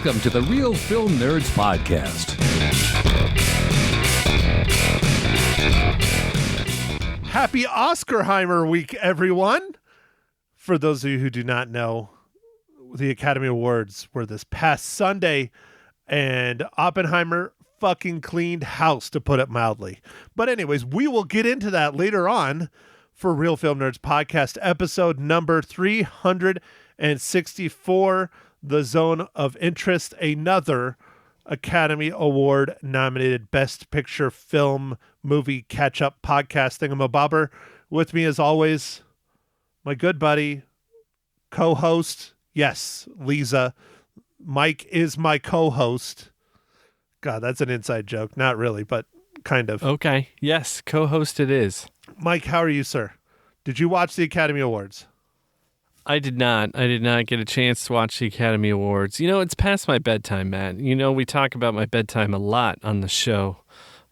Welcome to the Real Film Nerds Podcast. Happy Oscarheimer week, everyone. For those of you who do not know, the Academy Awards were this past Sunday, and Oppenheimer fucking cleaned house, to put it mildly. But anyways, we will get into that later on for Real Film Nerds Podcast, episode number 364, The Zone of Interest, another Academy Award nominated Best Picture Film Movie Catch-Up Podcast thingamabobber. With me as always, my good buddy, co-host, yes, Lisa. Mike is my co-host. God, that's an inside joke. Not really, but kind of. Okay, yes, co-host it is. Mike, how are you, sir? Did you watch the Academy Awards? I did not get a chance to watch the Academy Awards. You know, it's past my bedtime, Matt. You know, we talk about my bedtime a lot on the show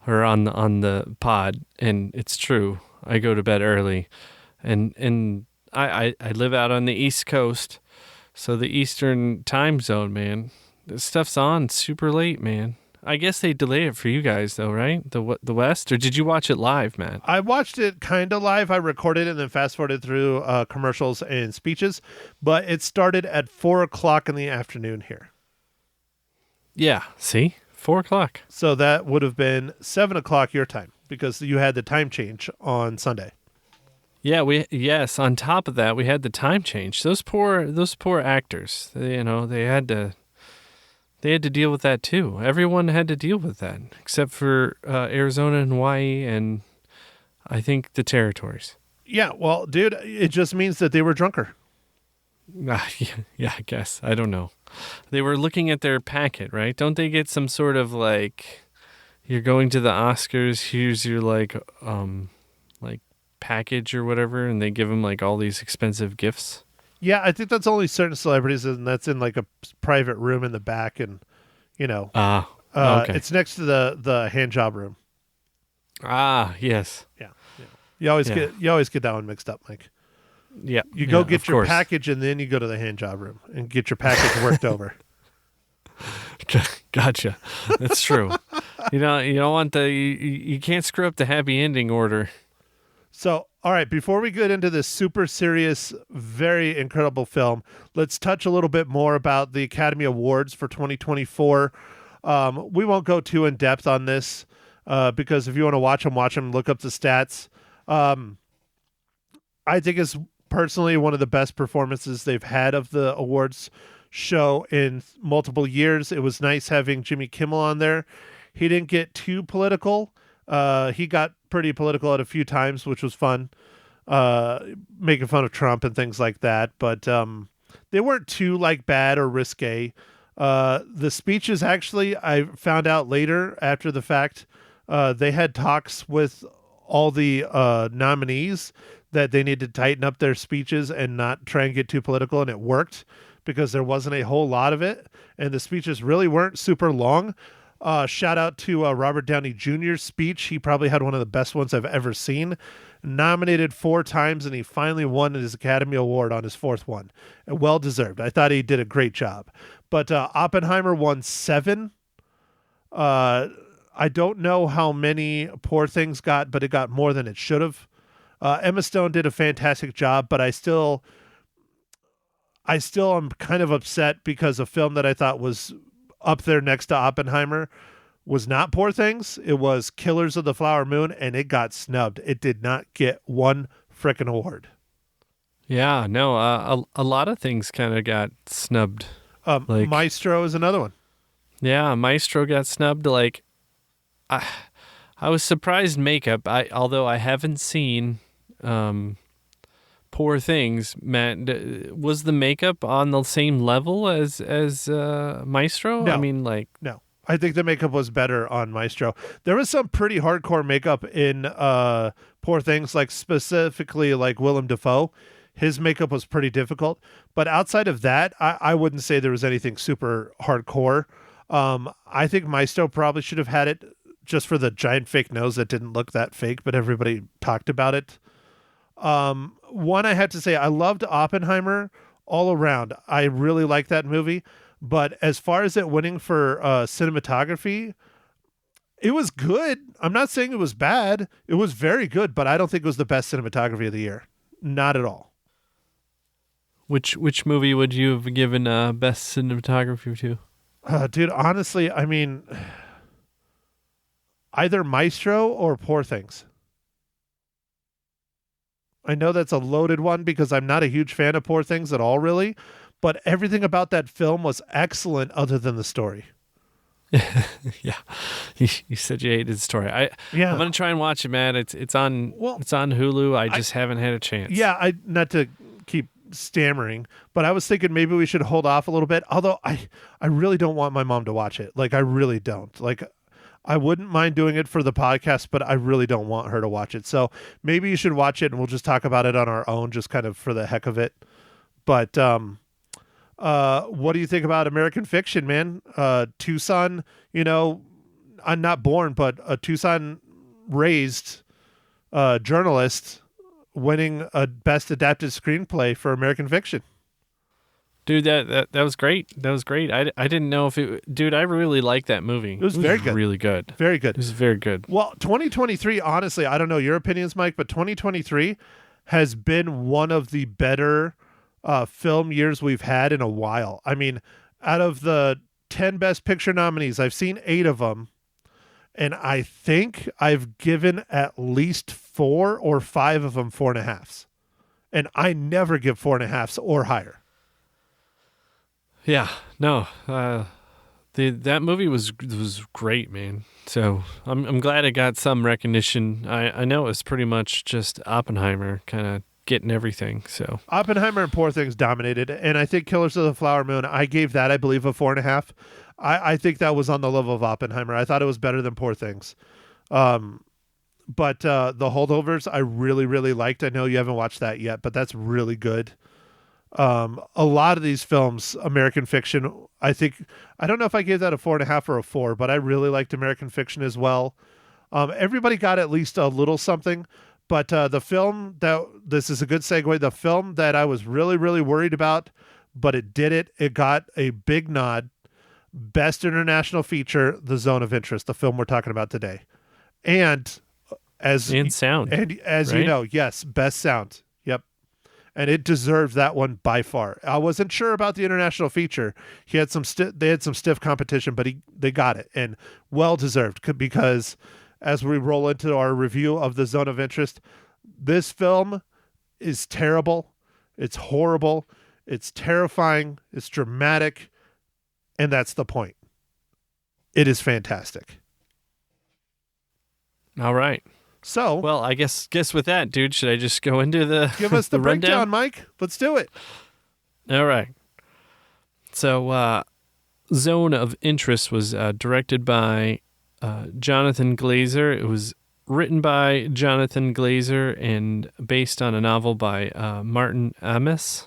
or on the pod, and it's true. I go to bed early, and I live out on the East Coast, so the Eastern time zone, man. This stuff's on super late, man. I guess they delay it for you guys, though, right? The West? Or did you watch it live, man? I watched it kind of live. I recorded it and then fast-forwarded through commercials and speeches, but it started at 4 o'clock in the afternoon here. Yeah, see? 4 o'clock. So that would have been 7 o'clock your time, because you had the time change on Sunday. Yeah, on top of that, we had the time change. Those poor actors, they had to deal with that too. Everyone had to deal with that, except for Arizona and Hawaii and I think the territories. Yeah, well, dude, it just means that they were drunker. Yeah, I guess. I don't know. They were looking at their packet, right? Don't they get some sort of like, you're going to the Oscars, here's your like package or whatever, and they give them like all these expensive gifts? Yeah, I think that's only certain celebrities, and that's in like a private room in the back, and okay. It's next to the hand job room. Yes. Yeah. You always get that one mixed up, Mike. Yeah. You go get your package, and then you go to the hand job room and get your package worked over. Gotcha. That's true. You don't want you can't screw up the happy ending order. So, all right, before we get into this super serious, very incredible film, let's touch a little bit more about the Academy Awards for 2024. We won't go too in depth on this because if you want to watch them, look up the stats. I think it's personally one of the best performances they've had of the awards show in multiple years. It was nice having Jimmy Kimmel on there. He didn't get too political. He got pretty political at a few times, which was fun, making fun of Trump and things like that. But they weren't too bad or risque. The speeches, actually, I found out later after the fact, they had talks with all the nominees that they needed to tighten up their speeches and not try and get too political, and it worked because there wasn't a whole lot of it, and the speeches really weren't super long. Shout out to Robert Downey Jr.'s speech. He probably had one of the best ones I've ever seen. Nominated 4 times, and he finally won his Academy Award on his 4th one. And well-deserved. I thought he did a great job. But Oppenheimer won 7. I don't know how many Poor Things got, but it got more than it should have. Emma Stone did a fantastic job, but I still am kind of upset because a film that I thought was up there next to Oppenheimer was not Poor Things. It was Killers of the Flower Moon, and it got snubbed. It did not get one frickin' award. Yeah, no, a lot of things kind of got snubbed. Maestro is another one. Yeah, Maestro got snubbed. I was surprised makeup. Although I haven't seen Poor Things, Matt, was the makeup on the same level as Maestro? No. I mean, no. I think the makeup was better on Maestro. There was some pretty hardcore makeup in Poor Things, specifically Willem Dafoe. His makeup was pretty difficult. But outside of that, I wouldn't say there was anything super hardcore. I think Maestro probably should have had it just for the giant fake nose that didn't look that fake, but everybody talked about it. One, I had to say, I loved Oppenheimer all around. I really like that movie, But as far as it winning for cinematography, it was good. I'm not saying it was bad. It was very good, but I don't think it was the best cinematography of the year. Not at all. Which movie would you have given best cinematography to? Dude, honestly, I mean, either Maestro or Poor Things. I know that's a loaded one because I'm not a huge fan of Poor Things at all, really. But everything about that film was excellent other than the story. Yeah, you said you hated the story. I'm gonna try and watch it, man. It's on Hulu. I just haven't had a chance. Yeah, not to keep stammering, but I was thinking maybe we should hold off a little bit. Although I really don't want my mom to watch it. Like I really don't. Like I wouldn't mind doing it for the podcast, but I really don't want her to watch it. So maybe you should watch it and we'll just talk about it on our own, just kind of for the heck of it. But what do you think about American Fiction, man? Tucson, I'm not born, but a Tucson raised journalist winning a best adapted screenplay for American Fiction. Dude, that was great. That was great. I didn't know if it... Dude, I really liked that movie. It was very good. Really good. Very good. It was very good. Well, 2023, honestly, I don't know your opinions, Mike, but 2023 has been one of the better film years we've had in a while. I mean, out of the 10 Best Picture nominees, I've seen 8 of them, and I think I've given at least 4 or 5 of them 4.5s. And I never give 4.5s or higher. Yeah, no, that movie was great, man. So I'm glad it got some recognition. I know it was pretty much just Oppenheimer kind of getting everything. So Oppenheimer and Poor Things dominated, and I think Killers of the Flower Moon, I gave that, I believe, a 4.5. I think that was on the level of Oppenheimer. I thought it was better than Poor Things. But The Holdovers, I really, really liked. I know you haven't watched that yet, but that's really good. A lot of these films, American Fiction, I don't know if I gave that a 4.5 or a 4, but I really liked American Fiction as well. Everybody got at least a little something. But the film this is a good segue. The film that I was really, really worried about, but it did it. It got a big nod. Best International Feature, The Zone of Interest, the film we're talking about today. And sound. And as right? you know, yes, best sound. Yep. And it deserved that one by far. I wasn't sure about the International Feature. They had some stiff competition, but they got it, and well deserved, because as we roll into our review of The Zone of Interest, this film is terrible. It's horrible. It's terrifying. It's dramatic. And that's the point. It is fantastic. All right. So, well, I guess with that, dude, should I just go into the give us the breakdown, rundown? Mike? Let's do it. All right. So, Zone of Interest was directed by Jonathan Glazer. It was written by Jonathan Glazer and based on a novel by Martin Amis.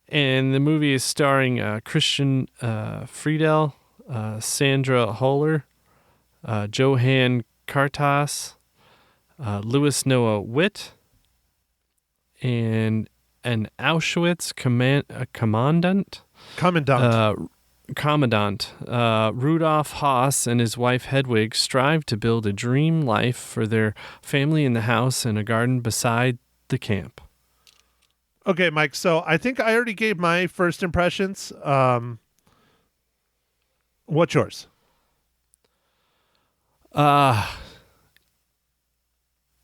And the movie is starring Christian Friedel, Sandra Holler, Johan Kartas, Louis Noah Witt, and an Auschwitz commandant. Rudolf Haas and his wife Hedwig strive to build a dream life for their family in the house and a garden beside the camp. Okay, Mike, so I think I already gave my first impressions. What's yours?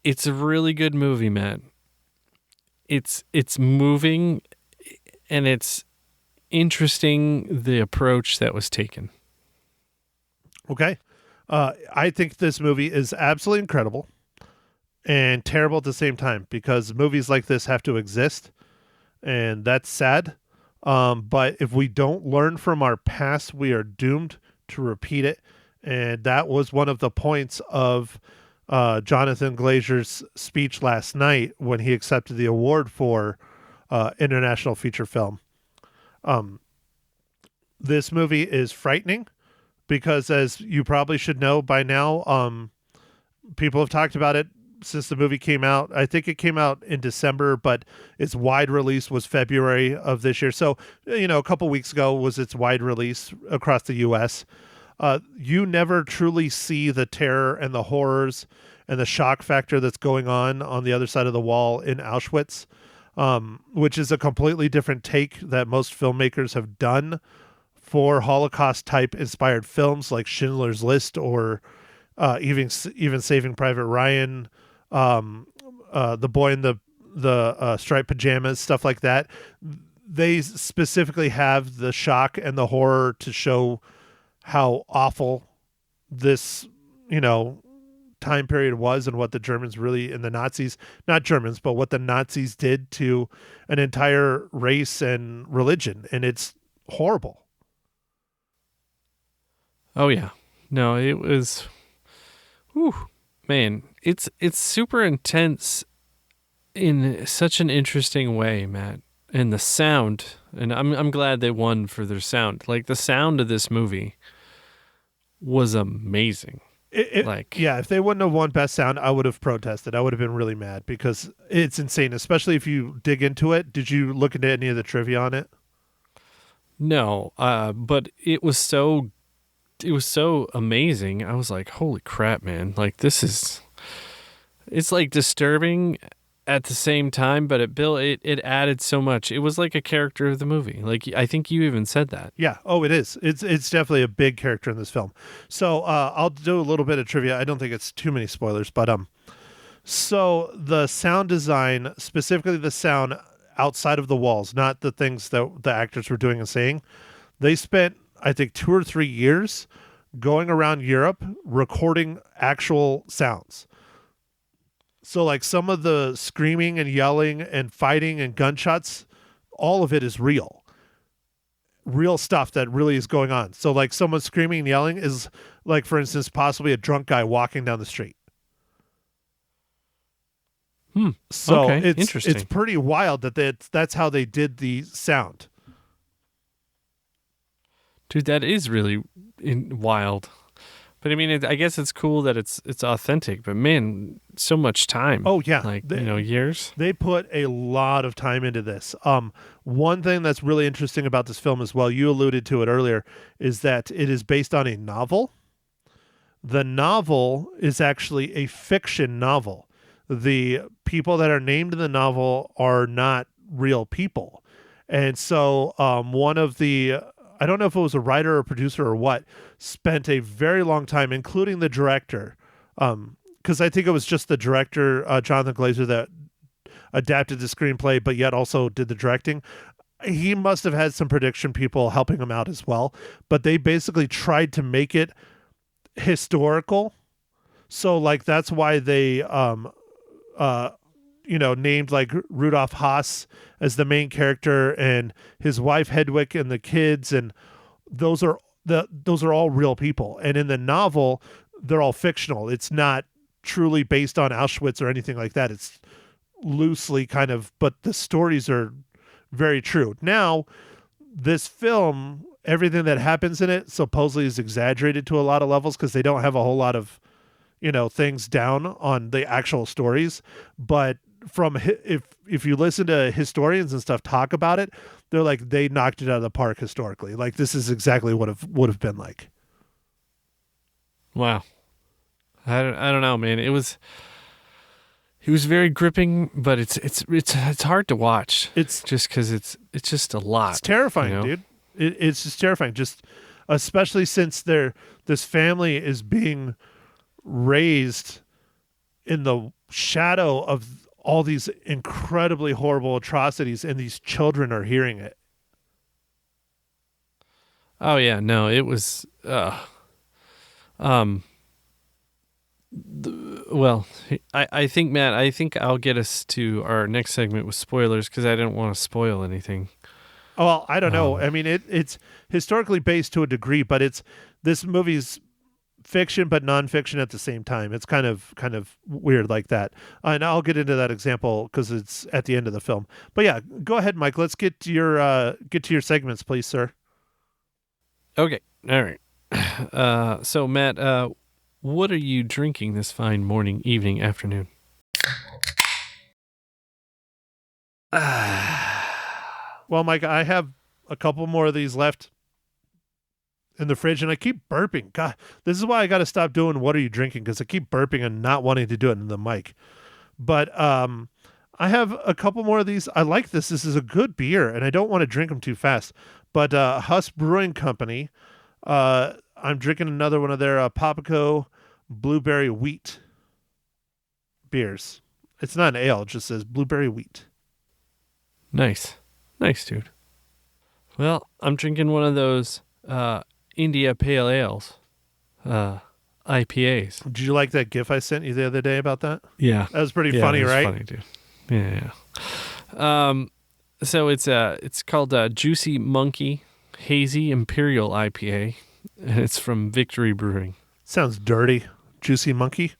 It's a really good movie, man. It's moving, and it's interesting, the approach that was taken. Okay. I think this movie is absolutely incredible and terrible at the same time, because movies like this have to exist, and that's sad. But if we don't learn from our past, we are doomed to repeat it. And that was one of the points of Jonathan Glazer's speech last night when he accepted the award for International Feature Film. This movie is frightening because, as you probably should know by now, people have talked about it since the movie came out. I think it came out in December, but its wide release was February of this year. So, a couple weeks ago was its wide release across the U.S. You never truly see the terror and the horrors and the shock factor that's going on the other side of the wall in Auschwitz, which is a completely different take that most filmmakers have done for Holocaust-type inspired films like Schindler's List or even Saving Private Ryan, The Boy in the Striped Pajamas, stuff like that. They specifically have the shock and the horror to show how awful this, time period was and what the Germans really, and the Nazis, not Germans, but what the Nazis did to an entire race and religion. And it's horrible. Oh yeah. No, it was, whew, man, it's super intense in such an interesting way, Matt. And the sound, and I'm glad they won for their sound. Like, the sound of this movie was amazing. If they wouldn't have won Best Sound, I would have protested. I would have been really mad because it's insane, especially if you dig into it. Did you look into any of the trivia on it? No, but it was so amazing. I was like, holy crap, man. Like, it's like disturbing at the same time, but it added so much. It was like a character of the movie. Like, I think you even said that. Yeah. Oh, it is. It's definitely a big character in this film. So I'll do a little bit of trivia. I don't think it's too many spoilers, but so the sound design, specifically the sound outside of the walls, not the things that the actors were doing and saying, they spent, I think, 2 or 3 years going around Europe recording actual sounds. So, like, some of the screaming and yelling and fighting and gunshots, all of it is real stuff that really is going on. So, like, someone screaming and yelling is, like, for instance, possibly a drunk guy walking down the street. So okay. it's Interesting. It's pretty wild that's how they did the sound. Dude, that is really wild. But I mean, I guess it's cool that it's authentic. But man, so much time. Oh yeah, like years. They put a lot of time into this. One thing that's really interesting about this film as well, you alluded to it earlier, is that it is based on a novel. The novel is actually a fiction novel. The people that are named in the novel are not real people, and so one of the I don't know if it was a writer or producer or what, spent a very long time, including the director, because I think it was just the director, Jonathan Glazer, that adapted the screenplay, but yet also did the directing. He must have had some production people helping him out as well, but they basically tried to make it historical. So, like, that's why they, named, like, Rudolf Haas as the main character and his wife Hedwig and the kids, and those are all real people. And in the novel, they're all fictional. It's not truly based on Auschwitz or anything like that. It's loosely kind of, but the stories are very true. Now, this film, everything that happens in it supposedly is exaggerated to a lot of levels because they don't have a whole lot of, things down on the actual stories. But if you listen to historians and stuff talk about it, they're like, they knocked it out of the park historically. Like, this is exactly what it would have been like. Wow. I don't know, man. It was very gripping, but it's hard to watch. It's just because it's just a lot. It's terrifying, dude. It's just terrifying. Just especially since this family is being raised in the shadow of all these incredibly horrible atrocities, and these children are hearing it. Oh yeah, no, it was well, I think, Matt, I'll get us to our next segment with spoilers because I didn't want to spoil anything. Well, I don't know. I mean, it's historically based to a degree, but this movie's fiction but nonfiction at the same time. It's kind of weird like that. And I'll get into that example because it's at the end of the film. But yeah, go ahead, Mike. Let's get to your segments, please, sir. Okay. All right. So Matt, what are you drinking this fine morning, evening, afternoon? Well, Mike, I have a couple more of these left in the fridge, and I keep burping. God, this is why I got to stop doing What Are You Drinking? Because I keep burping and not wanting to do it in the mic. But I have a couple more of these. I like this. This is a good beer, and I don't want to drink them too fast. But Huss Brewing Company, I'm drinking another one of their Papaco Blueberry Wheat beers. It's not an ale. It just says Blueberry Wheat. Nice, dude. Well, I'm drinking one of those India Pale Ales, IPAs. Did you like that GIF I sent you the other day about that? Yeah, That was pretty yeah, funny, it was right? Funny, dude. Yeah. So it's called Juicy Monkey Hazy Imperial IPA, and it's from Victory Brewing. Sounds dirty. Juicy Monkey.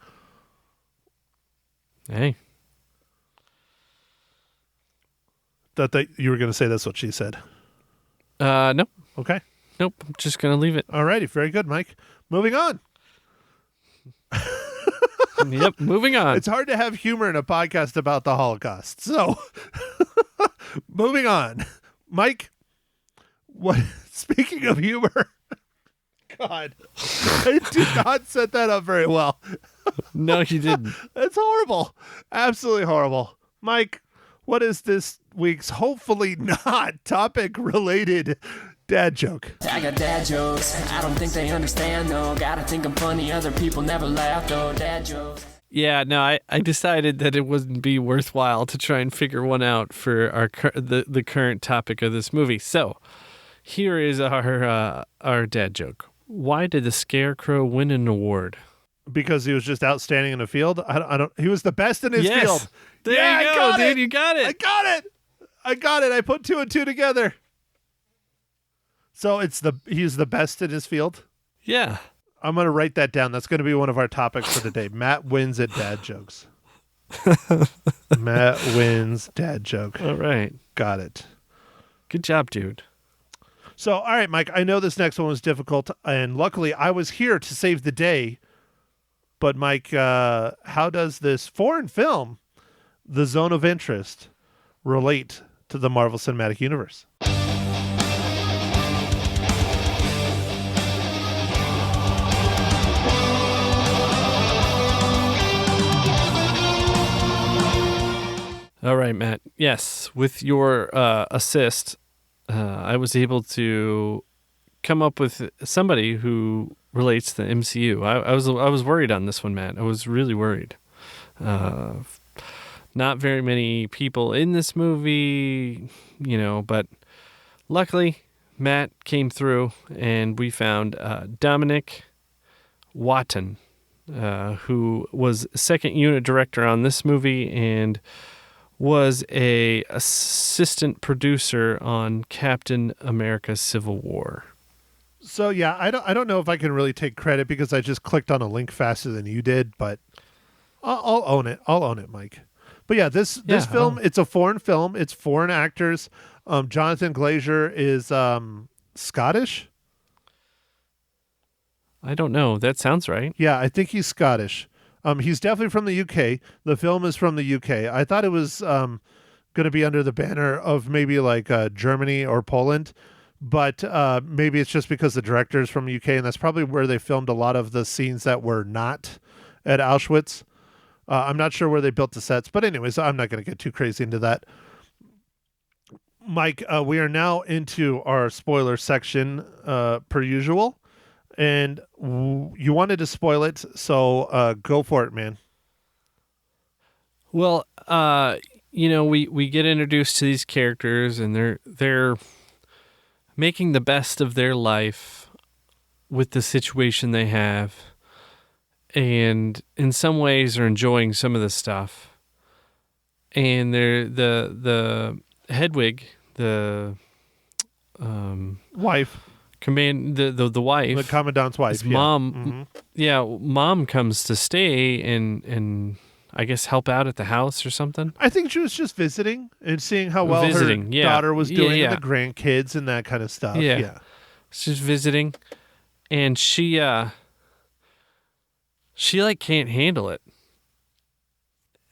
Hey, Thought that you were going to say that's what she said. nope, Okay. I'm just gonna leave it. All righty. Very good, Mike. Moving on. Yep, moving on. It's hard to have humor in a podcast about the Holocaust. So, moving on. Mike, what? Speaking of humor, God, I did not set that up very well. No, you didn't. That's horrible. Absolutely horrible. Mike, what is this week's hopefully not topic related dad joke? I got dad jokes. I don't think they understand though. Gotta think I'm funny. Other people never laugh though. Dad jokes. Yeah, no, I decided that it wouldn't be worthwhile to try and figure one out for the current topic of this movie. So, here is our dad joke. Why did the Scarecrow win an award? Because he was just outstanding in the field. I don't. He was the best in his Yes. field. There Yeah, you I go, got dude. it. You got I it. got it. I put 2 and 2 together. So he's the best in his field. Yeah. I'm gonna write that down. That's gonna be one of our topics for today. Matt wins at dad jokes. Matt wins dad joke. All right. Got it. Good job, dude. So, all right, Mike, I know this next one was difficult, and luckily I was here to save the day. But, Mike, how does this foreign film, The Zone of Interest, relate to the Marvel Cinematic Universe? All right, Matt. Yes, with your assist, I was able to come up with somebody who relates to the MCU. I was worried on this one, Matt. I was really worried. Not very many people in this movie, but luckily Matt came through, and we found Dominic Watton, who was second unit director on this movie and was a assistant producer on Captain America: Civil War. So, yeah, I don't know if I can really take credit because I just clicked on a link faster than you did, but I'll own it. I'll own it, Mike. But yeah, this film, it's a foreign film. It's foreign actors. Jonathan Glazer is Scottish. I don't know. That sounds right. Yeah, I think he's Scottish. He's definitely from the UK. The film is from the UK. I thought it was going to be under the banner of maybe like Germany or Poland, but maybe it's just because the director is from the UK, and that's probably where they filmed a lot of the scenes that were not at Auschwitz. I'm not sure where they built the sets, but anyways, I'm not going to get too crazy into that. Mike, we are now into our spoiler section per usual. And you wanted to spoil it, so go for it, man. Well, we get introduced to these characters, and they're making the best of their life with the situation they have, and in some ways are enjoying some of the stuff. And they're the Hedwig, the Wife. the wife, The commandant's wife. his mom, mom comes to stay and I guess help out at the house or something. I think she was just visiting and seeing how well her Yeah. daughter was doing Yeah. and the grandkids and that kind of stuff. Yeah. She's visiting, and she like can't handle it.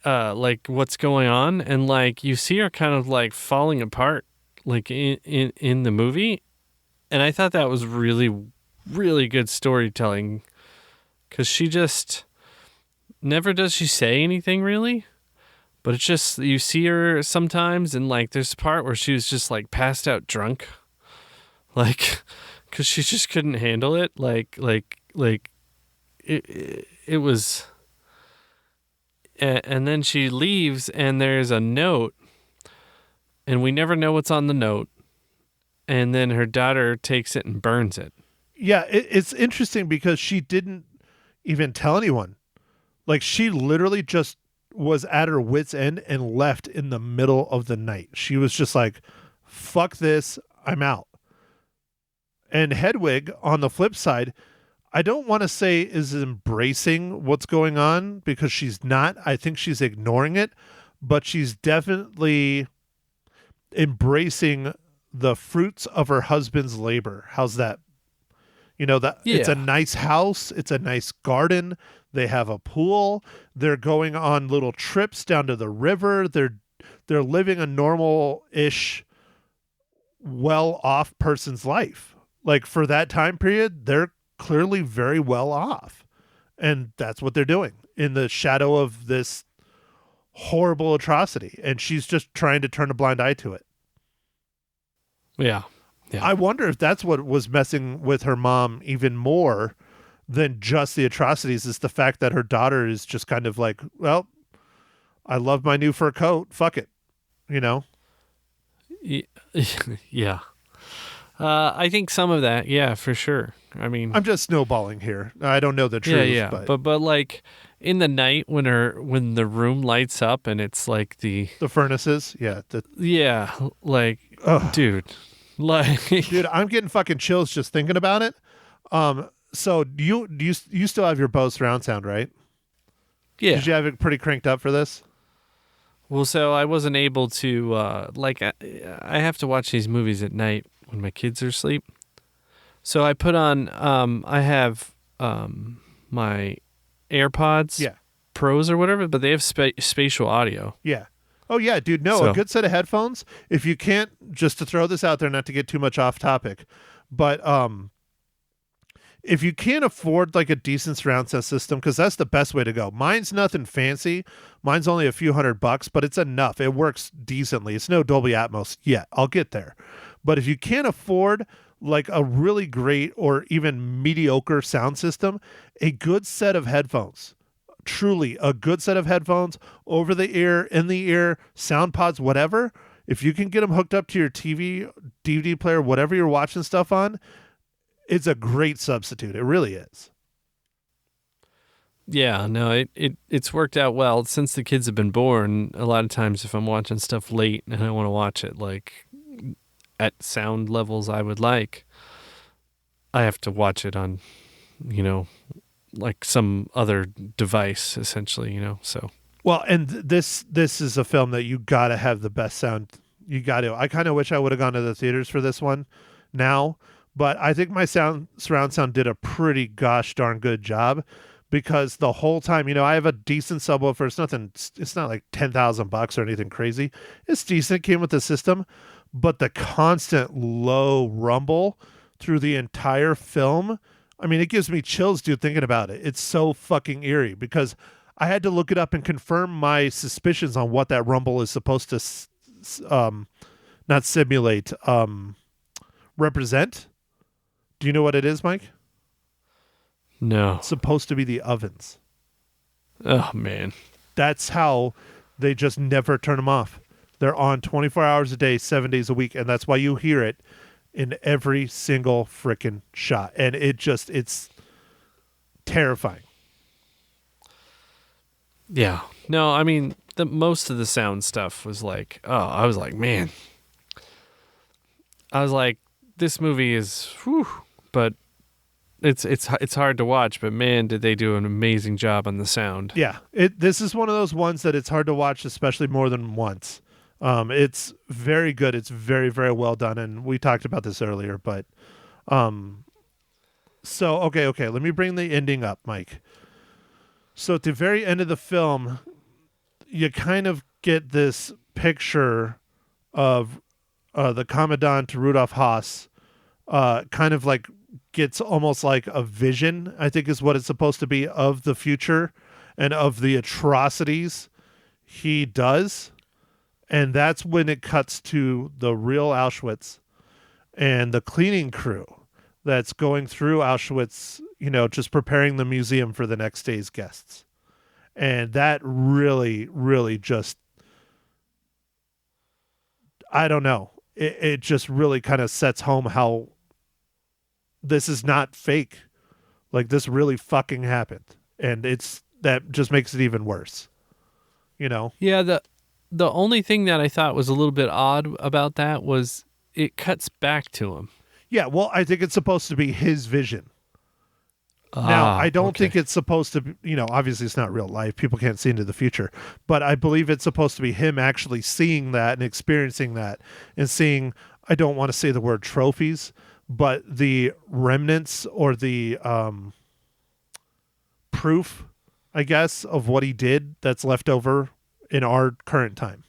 like what's going on, and like you see her kind of like falling apart, like in the movie, and I thought that was really, really good storytelling, because she just never does she say anything really, but it's just you see her sometimes, and like there's a part where she was just like passed out drunk, like because she just couldn't handle it, like it was. And then she leaves, and there's a note, and we never know what's on the note. And then her daughter takes it and burns it. Yeah, it's interesting because she didn't even tell anyone. Like, she literally just was at her wit's end and left in the middle of the night. She was just like, fuck this, I'm out. And Hedwig, on the flip side, I don't want to say is embracing what's going on, because she's not. I think she's ignoring it, but she's definitely embracing the fruits of her husband's labor. How's that? That It's a nice house. It's a nice garden. They have a pool. They're going on little trips down to the river. They're living a normal-ish, well-off person's life. Like, for that time period, they're clearly very well off, and that's what they're doing in the shadow of this horrible atrocity, and she's just trying to turn a blind eye to it. Yeah. I wonder if that's what was messing with her mom even more than just the atrocities, is the fact that her daughter is just kind of like, well, I love my new fur coat, fuck it, Yeah. I think some of that, yeah, for sure. I mean, I'm just snowballing here. I don't know the truth. Yeah. But like in the night when the room lights up and it's like the furnaces, yeah, like, dude, like, dude, I'm getting fucking chills just thinking about it. So do you still have your Bose surround sound, right? Yeah. Did you have it pretty cranked up for this? Well, so I wasn't able to I have to watch these movies at night when my kids are asleep. So I put on, I have my AirPods Pros or whatever, but they have spatial audio. Yeah. Oh, yeah, dude. No, a good set of headphones. If you can't, just to throw this out there, not to get too much off topic, but if you can't afford like a decent surround sound system, because that's the best way to go. Mine's nothing fancy. Mine's only a few $100, but it's enough. It works decently. It's no Dolby Atmos yet. I'll get there. But if you can't afford like a really great or even mediocre sound system, a good set of headphones, truly a good set of headphones, over the ear, in the ear, sound pods, whatever, if you can get them hooked up to your TV, DVD player, whatever you're watching stuff on, it's a great substitute. It really is. Yeah, no, it's worked out well since the kids have been born. A lot of times if I'm watching stuff late and I want to watch it like at sound levels I would like, I have to watch it on, like some other device, essentially, so. Well, and this is a film that you got to have the best sound. You got to. I kind of wish I would have gone to the theaters for this one now, but I think my surround sound did a pretty gosh darn good job, because the whole time, I have a decent subwoofer. It's not like $10,000 or anything crazy. It's decent. It came with the system, but the constant low rumble through the entire film, I mean, it gives me chills, dude, thinking about it. It's so fucking eerie, because I had to look it up and confirm my suspicions on what that rumble is supposed to not simulate, represent. Do you know what it is, Mike? No. It's supposed to be the ovens. Oh, man. That's how they just never turn them off. They're on 24 hours a day, 7 days a week, and that's why you hear it in every single freaking shot. And it's terrifying. Yeah. No, I mean, most of the sound stuff was like, I was like, man. I was like, this movie is, whew, but it's hard to watch, but man, did they do an amazing job on the sound. Yeah. This is one of those ones that it's hard to watch, especially more than once. It's very good. It's very, very well done. And we talked about this earlier, but, so, okay. Let me bring the ending up, Mike. So at the very end of the film, you kind of get this picture of the Commandant Rudolf Haas kind of like gets almost like a vision, I think is what it's supposed to be, of the future and of the atrocities he does. And that's when it cuts to the real Auschwitz and the cleaning crew that's going through Auschwitz, just preparing the museum for the next day's guests. And that really, really just, I don't know. It just really kind of sets home how this is not fake. Like, this really fucking happened. And that just makes it even worse. Yeah, the only thing that I thought was a little bit odd about that was it cuts back to him. Yeah, well, I think it's supposed to be his vision. Now, I don't think it's supposed to be, obviously it's not real life. People can't see into the future. But I believe it's supposed to be him actually seeing that and experiencing that and seeing, I don't want to say the word trophies, but the remnants or the proof, I guess, of what he did that's left over in our current time.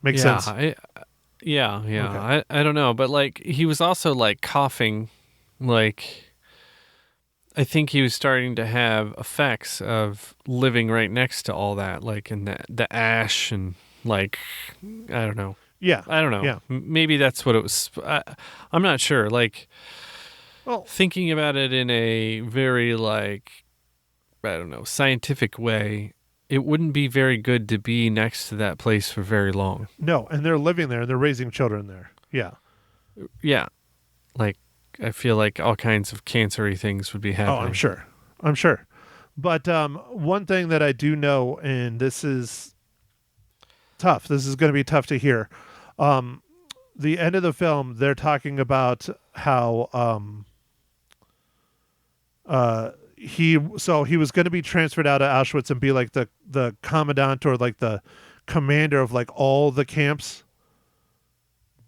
Makes sense? Yeah. Okay. I don't know. But, like, he was also, like, coughing, like... I think he was starting to have effects of living right next to all that, like in the ash and like, I don't know. Yeah. I don't know. Yeah. Maybe that's what it was. I'm not sure. Like, thinking about it in a very like, I don't know, scientific way, it wouldn't be very good to be next to that place for very long. No, and they're living there and they're raising children there. Yeah. Yeah. Like, I feel like all kinds of cancery things would be happening. Oh, I'm sure. But one thing that I do know, and this is tough. This is going to be tough to hear. The end of the film, they're talking about how he was going to be transferred out of Auschwitz and be like the commandant or like the commander of like all the camps.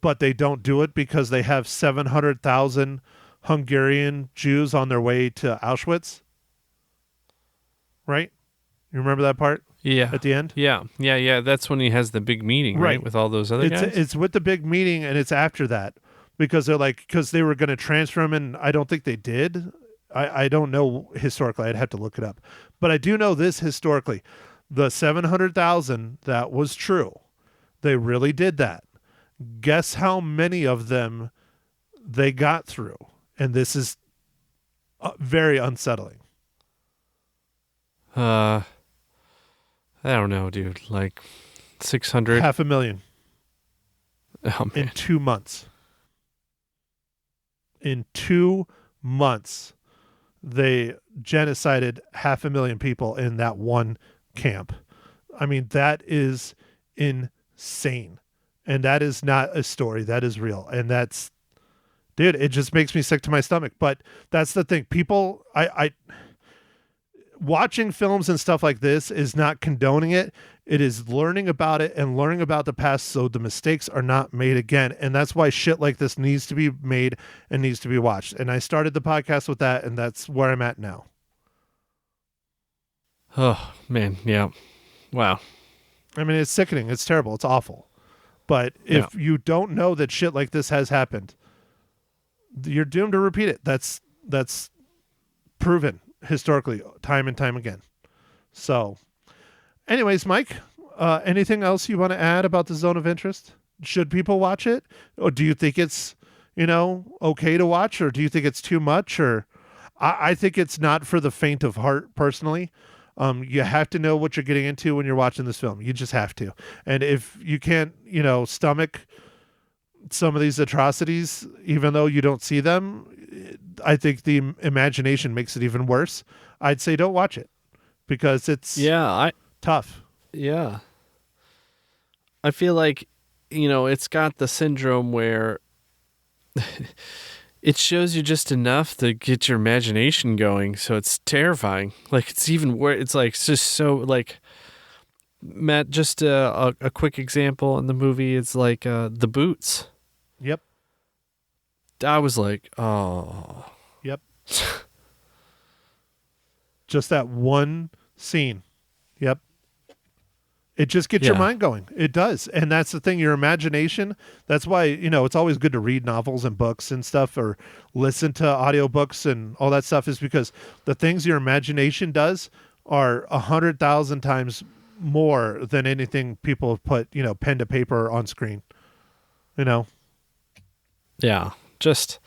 But they don't do it because they have 700,000 Hungarian Jews on their way to Auschwitz. Right? You remember that part? Yeah. At the end? Yeah. That's when he has the big meeting, right? With all those other guys? It's with the big meeting, and it's after that. Because they were going to transfer him, and I don't think they did. I don't know historically. I'd have to look it up. But I do know this historically. The 700,000, that was true. They really did that. Guess how many of them they got through? And this is very unsettling. I don't know, dude. Like 600? 500,000. Oh, man. In 2 months. In 2 months, they genocided 500,000 people in that one camp. I mean, that is insane. And that is not a story. That is real. And that's, dude, it just makes me sick to my stomach. But that's the thing. People, I watching films and stuff like this is not condoning it. It is learning about it and learning about the past so the mistakes are not made again. And that's why shit like this needs to be made and needs to be watched. And I started the podcast with that, and that's where I'm at now. Oh, man. Yeah. Wow. I mean, it's sickening. It's terrible. It's awful. But if you don't know that shit like this has happened, you're doomed to repeat it. That's proven historically time and time again. So anyways, Mike, anything else you want to add about the Zone of Interest? Should people watch it? Or do you think it's, okay to watch? Or do you think it's too much? Or I think it's not for the faint of heart, personally. You have to know what you're getting into when you're watching this film. You just have to. And if you can't, stomach some of these atrocities, even though you don't see them, I think the imagination makes it even worse. I'd say don't watch it because it's tough. Yeah. I feel like, it's got the syndrome where it shows you just enough to get your imagination going, so it's terrifying. Like, it's even worse. It's like, it's just so, like, Matt, just a quick example in the movie is like the boots. Yep. I was like, oh. Yep. Just that one scene. Yep. It just gets your Yeah. mind going. It does. And that's the thing, your imagination. That's why, it's always good to read novels and books and stuff, or listen to audiobooks and all that stuff, is because the things your imagination does are 100,000 times more than anything people have put, pen to paper on screen. Yeah, just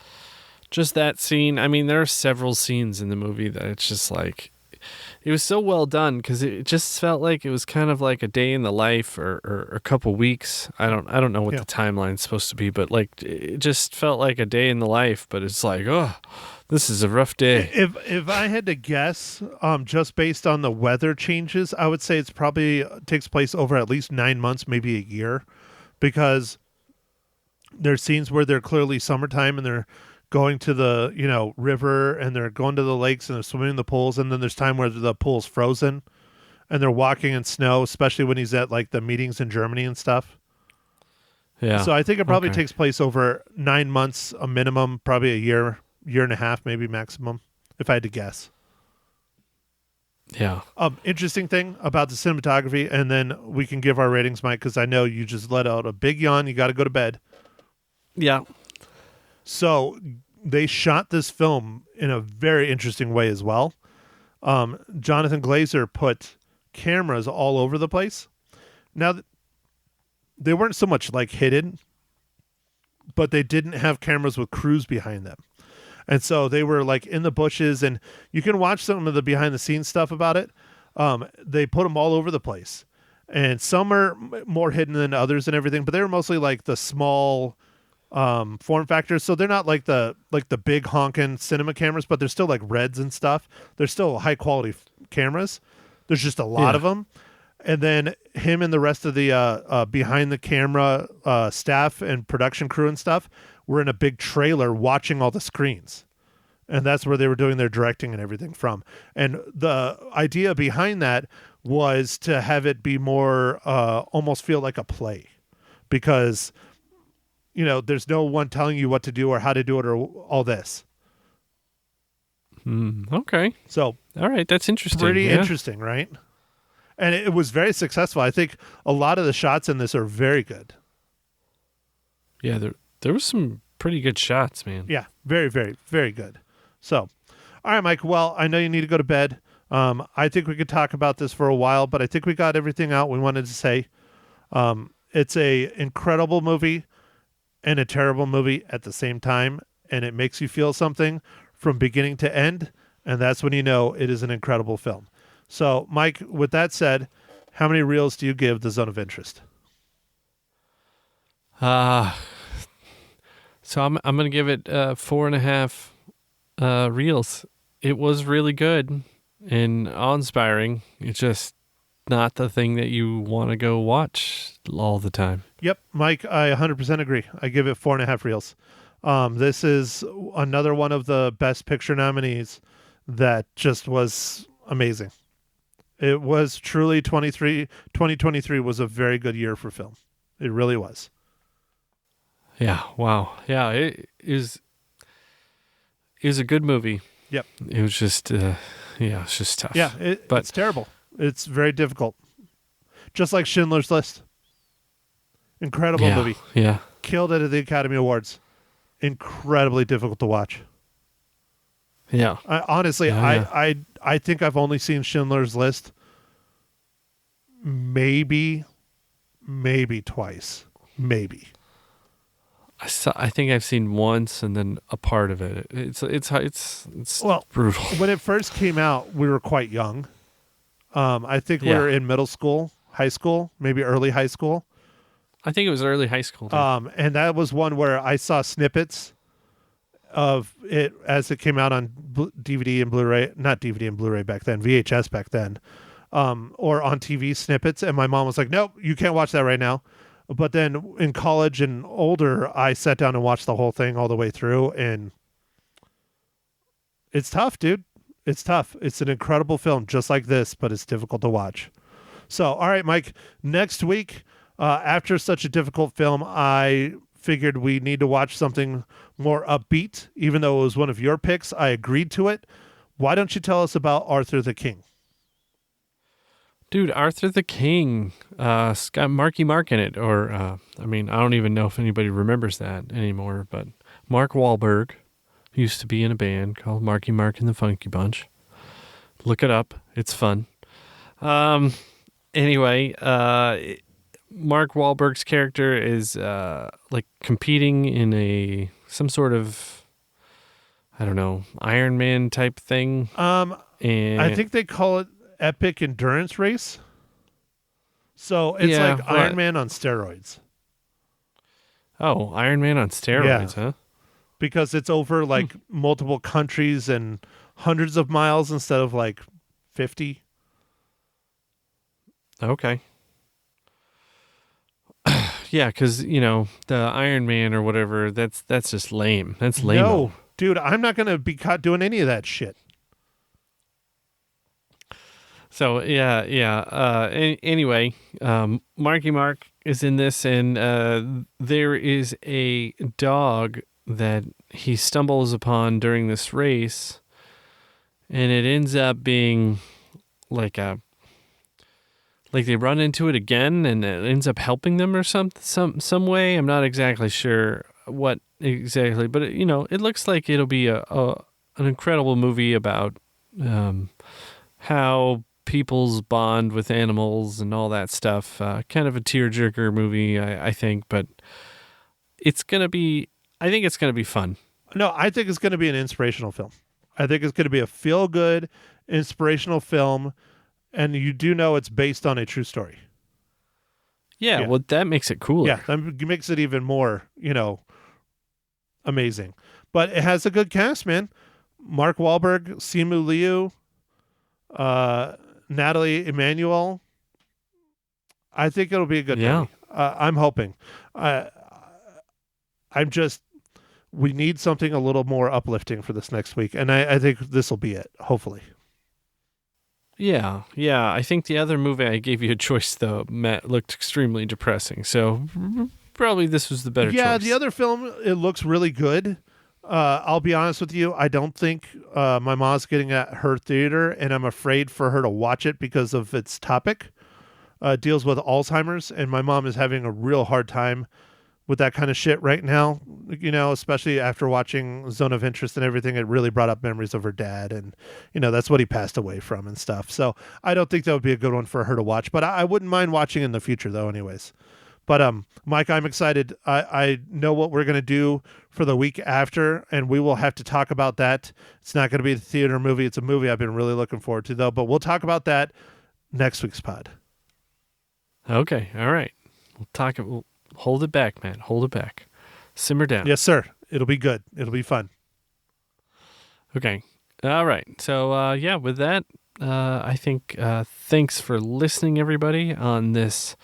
that scene. I mean, there are several scenes in the movie that it's just like, it was so well done because it just felt like it was kind of like a day in the life or a couple weeks. I don't know what the timeline's supposed to be, but like it just felt like a day in the life. But it's like, oh, this is a rough day. If I had to guess, just based on the weather changes, I would say it's probably takes place over at least 9 months, maybe a year, because there's scenes where they're clearly summertime and they're going to the river, and they're going to the lakes and they're swimming in the pools, and then there's time where the pool's frozen and they're walking in snow, especially when he's at like the meetings in Germany and stuff. Yeah. So I think it probably takes place over 9 months, a minimum, probably a year and a half, maybe maximum, if I had to guess. Yeah. Interesting thing about the cinematography, and then we can give our ratings, Mike, because I know you just let out a big yawn. You got to go to bed. Yeah. So they shot this film in a very interesting way as well. Jonathan Glazer put cameras all over the place. Now, they weren't so much like hidden, but they didn't have cameras with crews behind them. And so they were like in the bushes, and you can watch some of the behind the scenes stuff about it. They put them all over the place, and some are more hidden than others and everything, but they were mostly like the small form factors. So they're not like the big honking cinema cameras, but they're still like Reds and stuff. They're still high quality cameras. There's just a lot of them. And then him and the rest of the behind the camera staff and production crew and stuff were in a big trailer watching all the screens. And that's where they were doing their directing and everything from. And the idea behind that was to have it be more almost feel like a play, because there's no one telling you what to do or how to do it or all this. Okay. So, all right, that's interesting. Pretty interesting, right? And it was very successful. I think a lot of the shots in this are very good. Yeah, there was some pretty good shots, man. Yeah, very, very, very good. So, all right, Mike. Well, I know you need to go to bed. I think we could talk about this for a while, but I think we got everything out we wanted to say. It's a incredible movie and a terrible movie at the same time, and it makes you feel something from beginning to end, and that's when you know it is an incredible film. So, Mike, with that said, how many reels do you give The Zone of Interest? So I'm going to give it 4.5 reels. It was really good and awe-inspiring. It's just not the thing that you want to go watch all the time. Yep, Mike, I 100% agree. I give it 4.5 reels. This is another one of the Best Picture nominees that just was amazing. It was truly 2023 was a very good year for film. It really was. Yeah, wow. Yeah, it is a good movie. Yep. It was just it's just tough. Yeah, but it's terrible. It's very difficult. Just like Schindler's List. Incredible movie. Yeah. Killed it at the Academy Awards. Incredibly difficult to watch. Yeah. I think I've only seen Schindler's List maybe twice. Maybe. I think I've seen once and then a part of it. It's brutal. When it first came out, we were quite young. I think we were in middle school, high school, maybe early high school. I think it was early high school. And that was one where I saw snippets of it as it came out on DVD and Blu-ray, not DVD and Blu-ray back then, VHS back then, or on TV snippets. And my mom was like, nope, you can't watch that right now. But then in college and older, I sat down and watched the whole thing all the way through. And it's tough, dude. It's tough. It's an incredible film just like this, but it's difficult to watch. So, all right, Mike, next week, after such a difficult film, I figured we need to watch something more upbeat. Even though it was one of your picks, I agreed to it. Why don't you tell us about Arthur the King? Dude, Arthur the King. It's got Marky Mark in it. Or, I don't even know if anybody remembers that anymore, but Mark Wahlberg used to be in a band called Marky Mark and the Funky Bunch. Look it up. It's fun. Anyway, Mark Wahlberg's character is like competing in some sort of, I don't know, Iron Man type thing. And I think they call it Epic Endurance Race. So it's like Iron Man on steroids. Oh, Iron Man on steroids, huh? Because it's over like multiple countries and hundreds of miles instead of like 50. Okay. Yeah, because, the Iron Man or whatever, that's just lame. That's lame. No, dude, I'm not going to be caught doing any of that shit. So, anyway, Marky Mark is in this, and there is a dog that he stumbles upon during this race, and it ends up being like they run into it again, and it ends up helping them or some way. I'm not exactly sure what exactly, but it looks like it'll be an incredible movie about how people's bond with animals and all that stuff. Kind of a tearjerker movie, I think, but it's gonna be. I think it's gonna be fun. No, I think it's going to be an inspirational film. I think it's going to be a feel-good, inspirational film. And you do know it's based on a true story. Yeah, well, that makes it cooler. Yeah, that makes it even more, amazing. But it has a good cast, man. Mark Wahlberg, Simu Liu, Natalie Emmanuel. I think it'll be a good movie. I'm hoping. We need something a little more uplifting for this next week. And I think this will be it, hopefully. Yeah. I think the other movie I gave you a choice, though, Matt, looked extremely depressing. So probably this was the better choice. Yeah, the other film, it looks really good. I'll be honest with you. I don't think my mom's getting at her theater, and I'm afraid for her to watch it because of its topic. It deals with Alzheimer's, and my mom is having a real hard time with that kind of shit right now, especially after watching Zone of Interest and everything. It really brought up memories of her dad, and that's what he passed away from and stuff. So I don't think that would be a good one for her to watch, but I wouldn't mind watching in the future though anyways. But Mike, I'm excited. I know what we're going to do for the week after, and we will have to talk about that. It's not going to be a theater movie. It's a movie I've been really looking forward to though, but we'll talk about that next week's pod. Okay. All right. We'll hold it back, man. Hold it back. Simmer down. Yes, sir. It'll be good. It'll be fun. Okay. All right. So, with that, I think thanks for listening, everybody, on this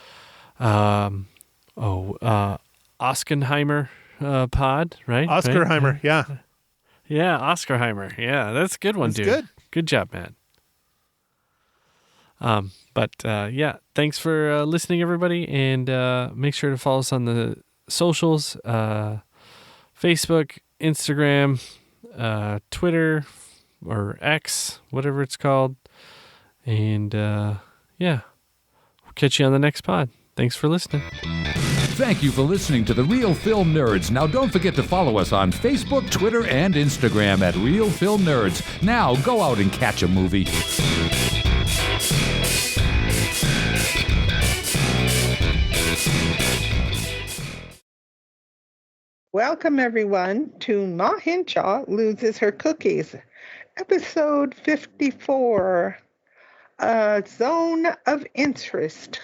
Oskenheimer pod, right? Oskerheimer, right? yeah. Yeah, Oskerheimer. Yeah, that's a good one, dude. Good. Good job, man. Thanks for listening, everybody, and make sure to follow us on the socials, Facebook, Instagram, Twitter, or X, whatever it's called. And we'll catch you on the next pod. Thanks for listening. Thank you for listening to The Real Film Nerds. Now don't forget to follow us on Facebook, Twitter, and Instagram at Real Film Nerds. Now go out and catch a movie. Welcome, everyone, to Ma Hinshaw Loses Her Cookies, episode 54, Zone of Interest.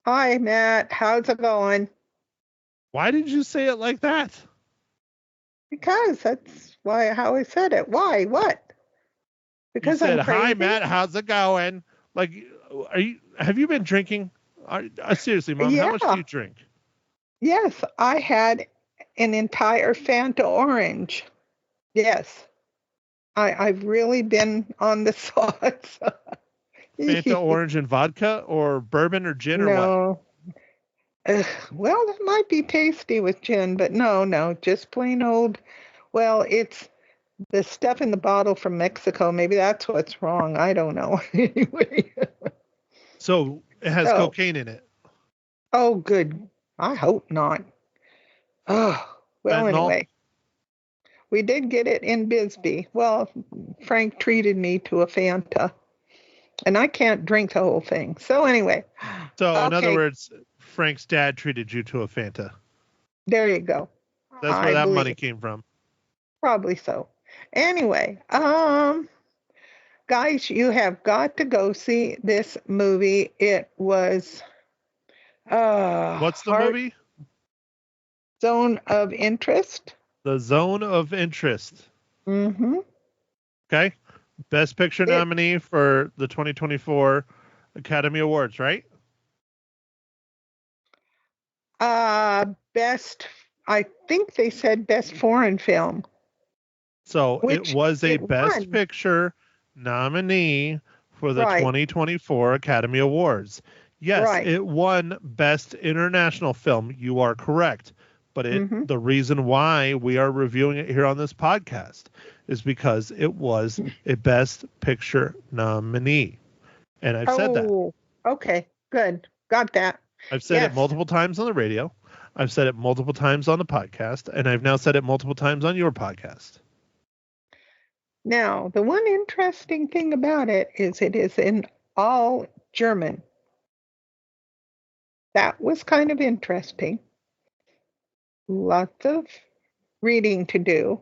Hi, Matt. How's it going? Why did you say it like that? Because that's how I said it. Why? What? Because you said, I'm crazy? Hi, Matt. How's it going? Like, have you been drinking? Seriously, Mom, how much do you drink? Yes, I had an entire Fanta orange. Yes. I've really been on the sauce. Fanta orange and vodka, or bourbon or gin, or what? Well, that might be tasty with gin, but no, just plain old. Well, it's the stuff in the bottle from Mexico, maybe that's what's wrong. I don't know. Anyway. So it has So- cocaine in it. Oh, good. I hope not. Oh, well, Fentanyl? anyway. We did get it in Bisbee. Well, Frank treated me to a Fanta, and I can't drink the whole thing. So anyway. So in other Okay. words, Frank's dad treated you to a Fanta. There you go. That's where I that believe- money came from. Probably so. Anyway, guys, you have got to go see this movie. It was What's the movie? Zone of Interest. The Zone of Interest. Mm-hmm. Okay. Best Picture nominee for the 2024 Academy Awards, right? Best, I think they said best foreign film. So Which it was a it Best won. Picture nominee for the Right. 2024 Academy Awards. Yes, Right. it won Best International Film. You are correct. But Mhm. the reason why we are reviewing it here on this podcast is because it was a Best Picture nominee. And I've said that. Oh, okay, good. Got that. I've said it yes. multiple times on the radio. I've said it multiple times on the podcast. And I've now said it multiple times on your podcast. Now, the one interesting thing about it is in all German. That was kind of interesting. Lots of reading to do,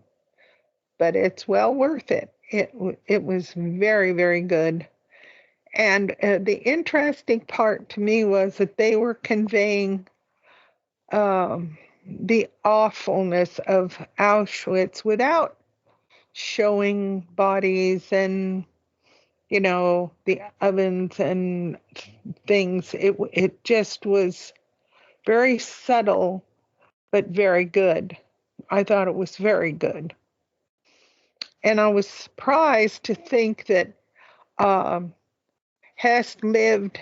but it's well worth it. It was very, very good. And the interesting part to me was that they were conveying the awfulness of Auschwitz without showing bodies and, you know, the ovens and things. It just was very subtle, but very good. I thought it was very good. And I was surprised to think that Hess lived,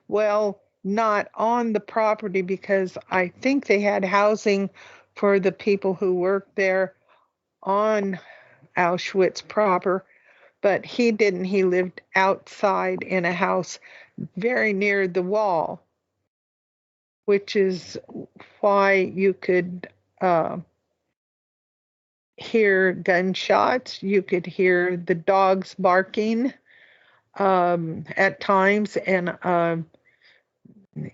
well, not on the property, because I think they had housing for the people who worked there on Auschwitz proper, but he didn't. He lived outside in a house very near the wall, which is why you could hear gunshots. You could hear the dogs barking at times, and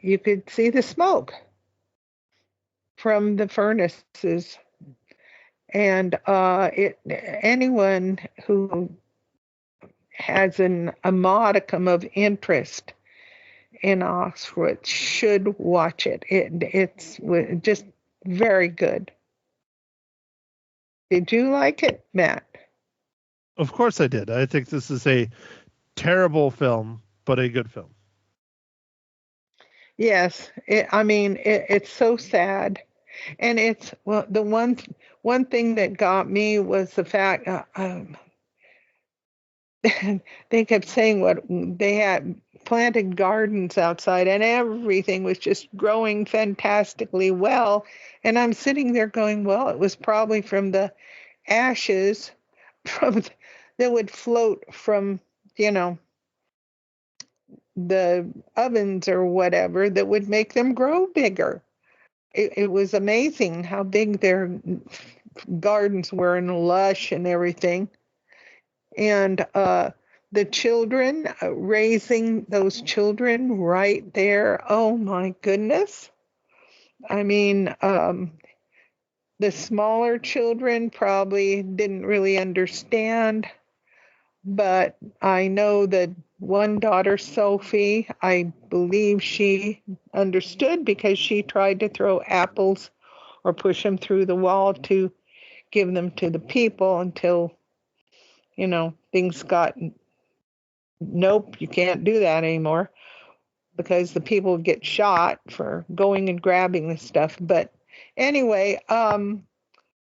you could see the smoke from the furnaces. And anyone who has a modicum of interest in Auschwitz should watch it. It's just very good. Did you like it, Matt? Of course I did. I think this is a terrible film, but a good film. Yes, it's so sad, and it's the one thing that got me was the fact they kept saying what they had planted gardens outside, and everything was just growing fantastically well. And I'm sitting there going, well, it was probably from the ashes that would float from, you know, the ovens or whatever that would make them grow bigger. It was amazing how big their gardens were and lush and everything. And the children, raising those children right there, oh my goodness. I mean, the smaller children probably didn't really understand, but I know that one daughter, Sophie, I believe she understood, because she tried to throw apples or push them through the wall to give them to the people until, you know, things got, nope, you can't do that anymore, because the people would get shot for going and grabbing the stuff. But anyway,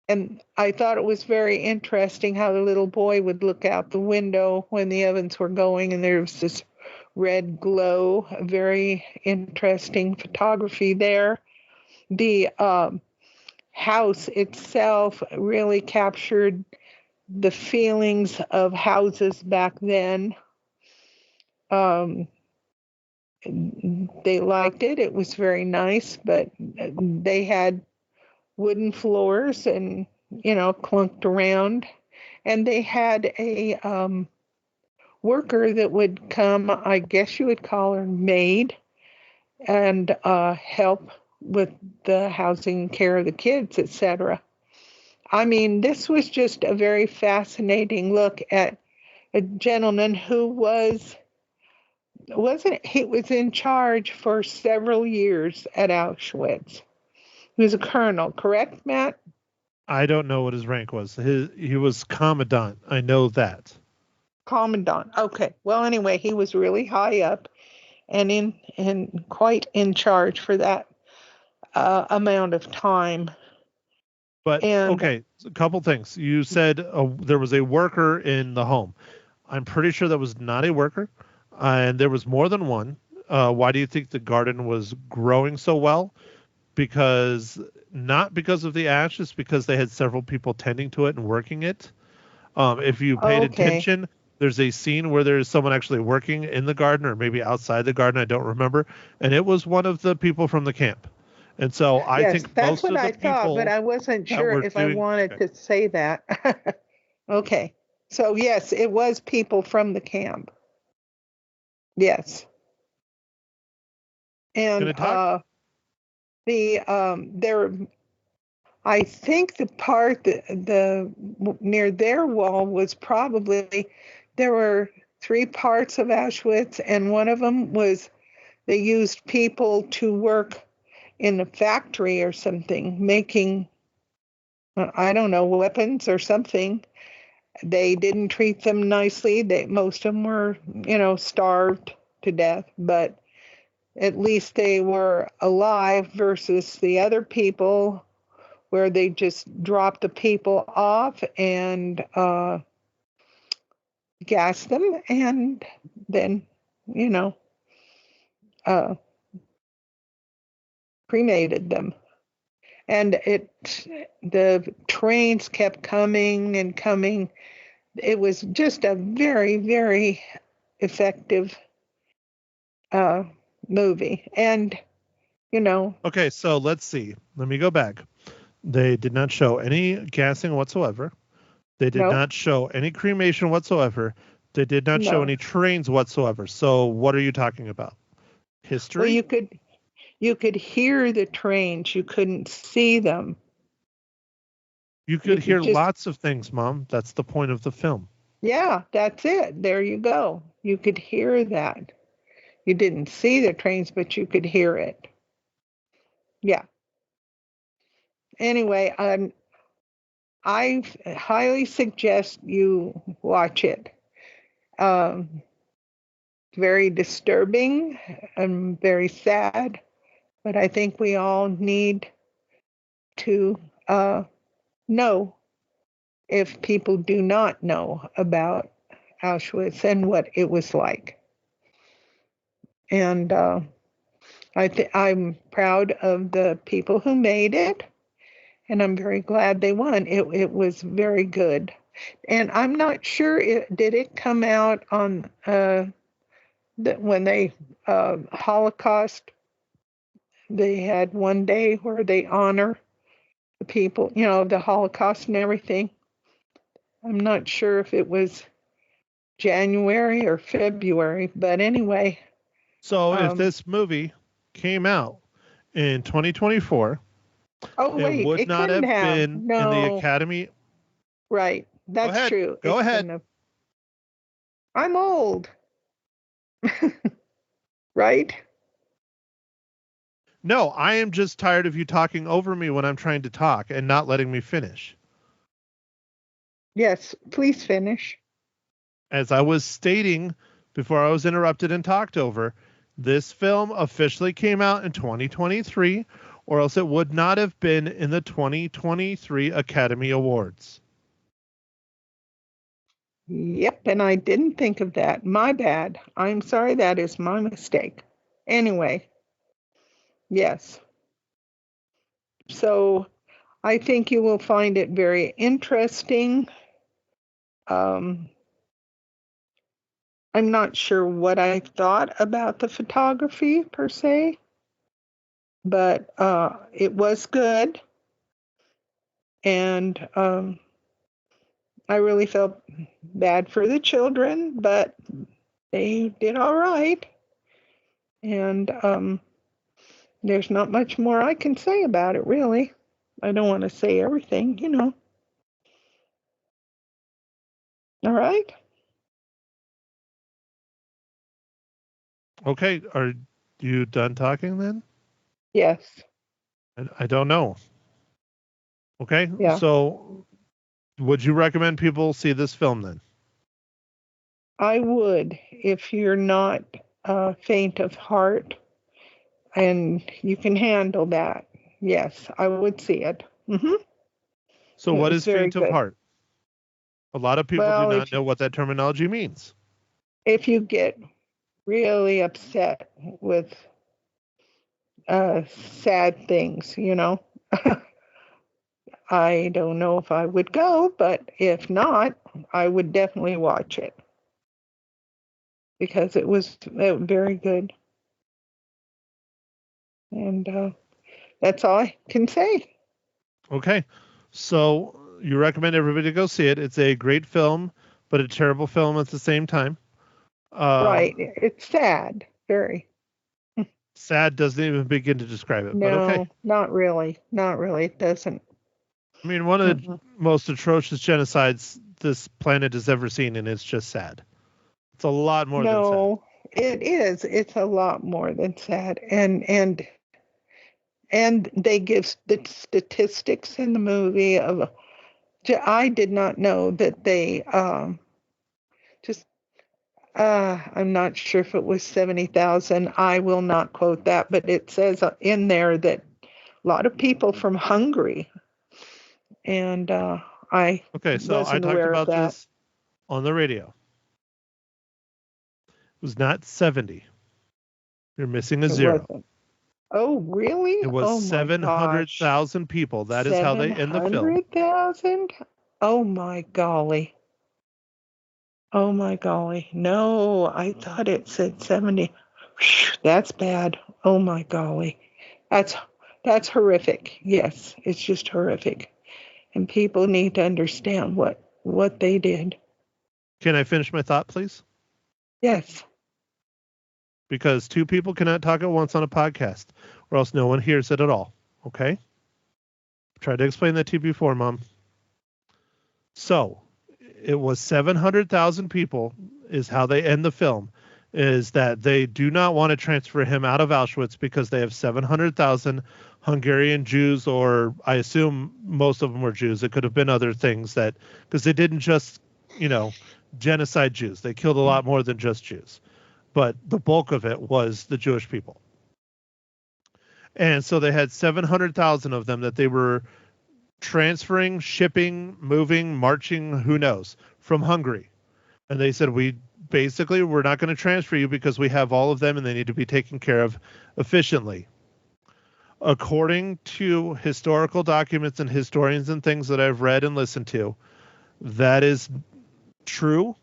and I thought it was very interesting how the little boy would look out the window when the ovens were going, and there was this red glow. Very interesting photography there. The house itself really captured the feelings of houses back then. They liked it. It was very nice, but they had wooden floors and, clunked around. And they had a worker that would come, I guess you would call her maid, and help with the housing, care of the kids, etc. I mean, this was just a very fascinating look at a gentleman who was in charge for several years at Auschwitz. He was a colonel, correct, Matt? I don't know what his rank was. He was commandant. I know that. Commandant. Okay. Well, anyway, he was really high up and quite in charge for that amount of time. But okay, a couple things. You said there was a worker in the home. I'm pretty sure that was not a worker, and there was more than one. Why do you think the garden was growing so well? Not because of the ash, it's because they had several people tending to it and working it. If you paid attention, there's a scene where there's someone actually working in the garden or maybe outside the garden. I don't remember. And it was one of the people from the camp. And so I think that's most what of the I thought, but I wasn't sure if I wanted to say that. Okay. So yes, it was people from the camp. Yes. And I think the part near their wall was probably, there were 3 parts of Auschwitz, and one of them was they used people to work in a factory or something, making, I don't know, weapons or something. They didn't treat them nicely. Most of them were, starved to death, but at least they were alive versus the other people where they just dropped the people off and gassed them and then, cremated them. And the trains kept coming and coming. It was just a very, very effective movie. And, Okay, so let's see. Let me go back. They did not show any gassing whatsoever. They did not show any cremation whatsoever. They did not show any trains whatsoever. So what are you talking about? History? Well, you could hear the trains. You couldn't see them. You could hear lots of things, Mom. That's the point of the film. Yeah, that's it. There you go. You could hear that. You didn't see the trains, but you could hear it. Yeah. Anyway, I highly suggest you watch it. Very disturbing and very sad, but I think we all need to know if people do not know about Auschwitz and what it was like. And I'm proud of the people who made it, and I'm very glad they won. It was very good. And I'm not sure, did it come out on when they Holocaust, they had one day where they honor the people, the Holocaust and everything. I'm not sure if it was January or February, but anyway. So if this movie came out in 2024, it would not have been in the Academy. Right. That's true. Go ahead. I'm old. Right? No, I am just tired of you talking over me when I'm trying to talk and not letting me finish. Yes, please finish. As I was stating before I was interrupted and talked over, this film officially came out in 2023, or else it would not have been in the 2023 Academy Awards. Yep, and I didn't think of that. My bad. I'm sorry, that is my mistake. Anyway, yes. So I think you will find it very interesting. I'm not sure what I thought about the photography per se, but it was good. And I really felt bad for the children, but they did all right. And there's not much more I can say about it, really. I don't want to say everything, you know. All right. Okay, are you done talking then? Yes. I don't know. Okay, Yeah. so would you recommend people see this film then? I would, if you're not faint of heart and you can handle that. Yes, I would see it. So It what was is very faint of good. heart? A lot of people do Well, not know what that terminology means. if you get really upset with sad things, you know, I don't know if I would go, but if not, I would definitely watch it because it was very good. And that's all I can say. Okay, so you recommend everybody go see it. It's a great film, but a terrible film at the same time. Right. It's sad. Very. Sad doesn't even begin to describe it, but okay. No, not really. Not really. It doesn't. I mean, one of the Mm-mm. most atrocious genocides this planet has ever seen, and it's just sad. It's a lot more than sad. No, it is. It's a lot more than sad. And they give the statistics in the movie of. I did not know that they just. I'm not sure if it was 70,000. I will not quote that, but it says in there that a lot of people from Hungary, and I Okay, so I wasn't talked aware of about that. this on the radio. It was not 70. You're missing a It zero. wasn't. Oh, really? It was Oh my gosh. 700,000 people. That is how they end the film. 700,000? Oh my golly. Oh my golly. No, I thought it said 70. Phew, that's bad. Oh my golly. That's horrific. Yes, it's just horrific. And people need to understand what they did. Can I finish my thought, please? Yes. Because two people cannot talk at once on a podcast, or else no one hears it at all. Okay? Tried to explain that to you before, Mom. So, it was 700,000 people is how they end the film, is that they do not want to transfer him out of Auschwitz because they have 700,000 Hungarian Jews, or I assume most of them were Jews. It could have been other things that, because they didn't just, genocide Jews. They killed a lot more than just Jews. But the bulk of it was the Jewish people. And so they had 700,000 of them that they were transferring, shipping, moving, marching, who knows, from Hungary. And they said, we're not going to transfer you because we have all of them and they need to be taken care of efficiently. According to historical documents and historians and things that I've read and listened to, that is true.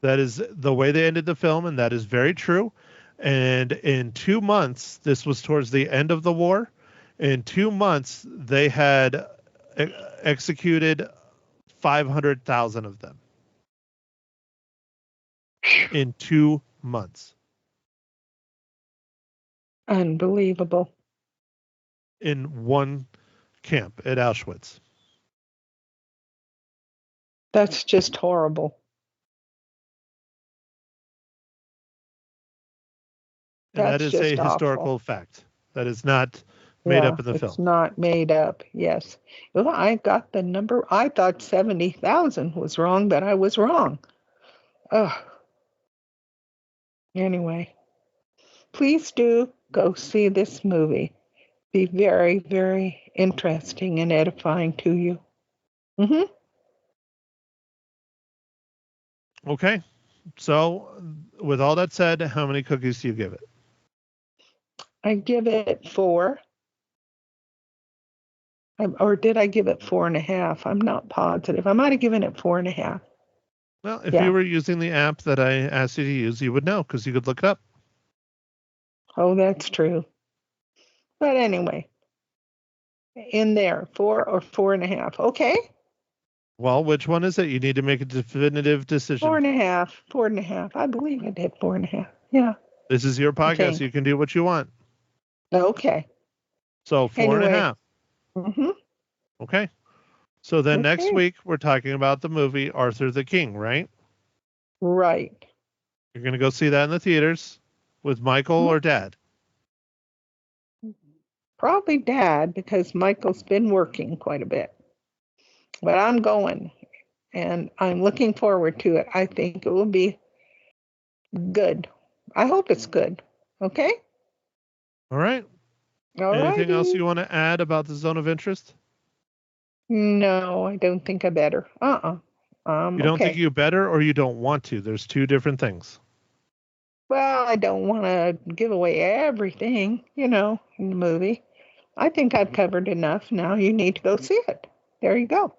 That is the way they ended the film, and that is very true. And in 2 months, this was towards the end of the war, in 2 months, they had executed 500,000 of them. In 2 months. Unbelievable. In one camp at Auschwitz. That's just horrible. And that That's is a just historical awful. fact. That is not made up in the film. It's not made up. Yes. Well, I got the number. I thought 70,000 was wrong, but I was wrong. Ugh. Anyway, please do go see this movie. Be very, very interesting and edifying to you. Okay. So, with all that said, how many cookies do you give it? I give it 4. Or did I give it 4.5? I'm not positive. I might have given it 4.5. Well, if Yeah. you were using the app that I asked you to use, you would know because you could look it up. Oh, that's true. But anyway, in there, 4 or 4.5. Okay, Well, which one is it? You need to make a definitive decision. 4.5. 4.5. I believe I did 4.5. Yeah. This is your podcast. Okay. You can do what you want. Okay. So 4.5. Anyway. Mm-hmm. Okay. So then next Okay. week, we're talking about the movie Arthur the King, right? Right. You're going to go see that in the theaters with Michael or Dad? Probably Dad, because Michael's been working quite a bit. But I'm going, and I'm looking forward to it. I think it will be good. I hope it's good. Okay? All right. All Anything else righty. you want to add about the zone of interest? No, I don't think I better. You don't Okay. think you better or you don't want to? There's two different things. Well, I don't want to give away everything, in the movie. I think I've covered enough. Now you need to go see it. There you go.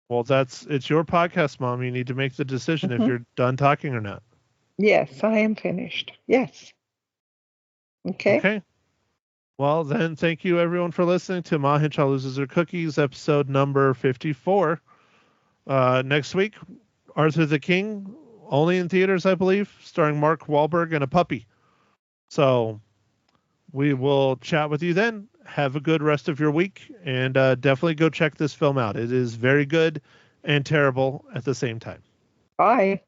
Well, it's your podcast, Mom. You need to make the decision if Mhm. you're done talking or not. Yes, I am finished. Yes. Okay. Okay. Well, then, thank you everyone for listening to Ma Hinshaw Loses Her Cookies, episode number 54. Next week, Arthur the King, only in theaters, I believe, starring Mark Wahlberg and a puppy. So we will chat with you then. Have a good rest of your week, and definitely go check this film out. It is very good and terrible at the same time. Bye.